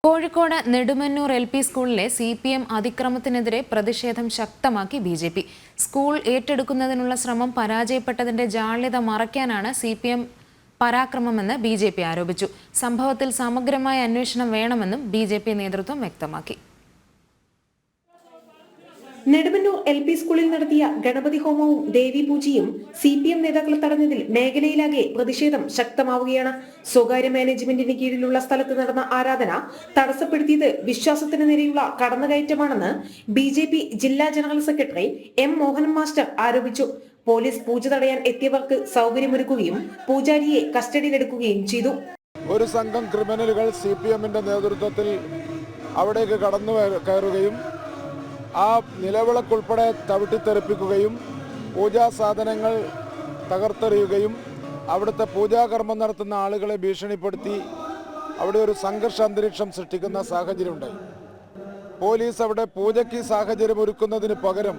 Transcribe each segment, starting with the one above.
Kozhikode നെടുമന്നൂർ LP. സ്കൂളിലെ CPM അതിക്രമത്തിനെതിരെ പ്രതിഷേധം ശക്തമാക്കി BJP. സ്കൂൾ ഏറ്റെടുക്കുന്നതിനുള്ള ശ്രമം പരാജയപ്പെട്ടതിന്റെ ജാള്യത മറയ്ക്കാനാണ് CPM പരാക്രമമെന്ന് BJP ആരോപിച്ചു. സംഭവത്തിൽ സമഗ്രമായ അന്വേഷണം വേണമെന്നും BJP നേതൃത്വം വ്യക്തമാക്കി. നെടുമന്നൂർ LP സ്കൂളിൽ നടത്തിയ ഗണപതി ഹോമവും ദേവീപൂജയും CPM നേതാക്കൾ തടഞ്ഞതിൽ മേഖലയിലാകെ പ്രതിഷേധം ശക്തമാവുകയാണ്. സ്വകാര്യ മാനേജ്മെന്റിന് കീഴിലുള്ള സ്ഥലത്ത് നടന്ന ആരാധന തടസ്സപ്പെടുത്തിയത് വിശ്വാസത്തിന് നേരെയുള്ള കടന്നുകയറ്റമാണെന്ന് BJP ജില്ലാ general secretary M. Mohanan master ആരോപിച്ചു. പോലീസ് പൂജ തടയാൻ എത്തിയവർക്ക് സൗകര്യമൊരുക്കുകയും പൂജാരിയെ കസ്റ്റഡിയിലെടുക്കുകയും ചെയ്തു. ഒരു സംഘം ക്രിമിനലുകൾ CPMന്റെ നേതൃത്വത്തിൽ അവിടേക്ക് കടന്നു കയറുകയും ആ നിലവിളക്കുൾപ്പെടെ തവിട്ടിത്തെറിപ്പിക്കുകയും പൂജാ സാധനങ്ങൾ തകർത്തെറിയുകയും അവിടുത്തെ പൂജാകർമ്മം നടത്തുന്ന ആളുകളെ ഭീഷണിപ്പെടുത്തി അവിടെ ഒരു സംഘർഷ അന്തരീക്ഷം സൃഷ്ടിക്കുന്ന സാഹചര്യമുണ്ടായി. പോലീസ് അവിടെ പൂജയ്ക്ക് സാഹചര്യം ഒരുക്കുന്നതിന് പകരം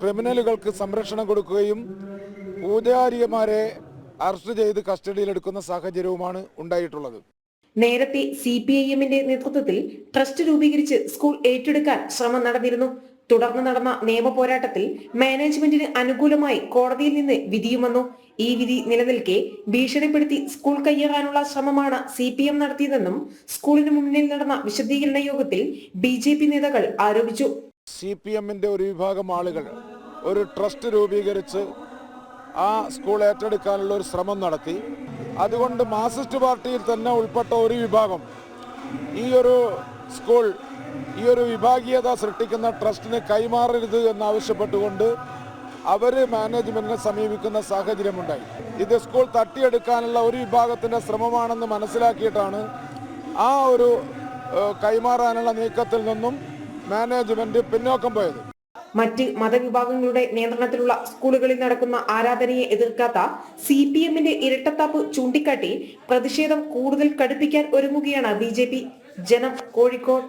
ക്രിമിനലുകൾക്ക് സംരക്ഷണം കൊടുക്കുകയും പൂജാരിമാരെ അറസ്റ്റ് ചെയ്ത് കസ്റ്റഡിയിലെടുക്കുന്ന സാഹചര്യവുമാണ് ഉണ്ടായിട്ടുള്ളത്. നേരത്തെ CPIMന്റെ നേതൃത്വത്തിൽ ട്രസ്റ്റ് രൂപീകരിച്ച് സ്കൂൾ ഏറ്റെടുക്കാൻ ശ്രമം നടന്നിരുന്നു. തുടർന്ന് നടന്ന നിയമ പോരാട്ടത്തിൽ മാനേജ്മെന്റിന് അനുകൂലമായി കോടതിയിൽ നിന്ന് വിധിയും വന്നു. ഈ വിധി നിലനിൽക്കെ ഭീഷണിപ്പെടുത്തി സ്കൂൾ കയ്യേറാനുള്ള ശ്രമമാണ് CPM നടത്തിയതെന്നും സ്കൂളിന് മുന്നിൽ നടന്ന വിശദീകരണ യോഗത്തിൽ BJP നേതാക്കൾ ആരോപിച്ചു. CPMന്റെ ഒരു വിഭാഗം ആളുകൾ ഒരു ട്രസ്റ്റ് രൂപീകരിച്ച് ആ സ്കൂൾ ഏറ്റെടുക്കാനുള്ള ഒരു ശ്രമം നടത്തി. അതുകൊണ്ട് മാർക്സിസ്റ്റ് പാർട്ടിയിൽ തന്നെ ഉൾപ്പെട്ട ഒരു വിഭാഗം ഈ ഒരു സ്കൂൾ ഈ ഒരു വിഭാഗീയത സൃഷ്ടിക്കുന്ന ട്രസ്റ്റിന് കൈമാറരുത് എന്നാവശ്യപ്പെട്ടുകൊണ്ട് അവർ മാനേജ്മെന്റിനെ സമീപിക്കുന്ന സാഹചര്യമുണ്ടായി. ഇത് സ്കൂൾ തട്ടിയെടുക്കാനുള്ള ഒരു വിഭാഗത്തിന്റെ ശ്രമമാണെന്ന് മനസ്സിലാക്കിയിട്ടാണ് ആ ഒരു കൈമാറാനുള്ള നീക്കത്തിൽ നിന്നും മാനേജ്മെന്റ് പിന്നോക്കം പോയത്. മറ്റ് മതവിഭാഗങ്ങളുടെ നിയന്ത്രണത്തിലുള്ള സ്കൂളുകളിൽ നടക്കുന്ന ആരാധനയെ എതിർക്കാത്ത CPMന്റെ ഇരട്ടത്താപ്പ് ചൂണ്ടിക്കാട്ടി പ്രതിഷേധം കൂടുതൽ കടുപ്പിക്കാൻ ഒരുങ്ങുകയാണ് BJP. ജനം, കോഴിക്കോട്.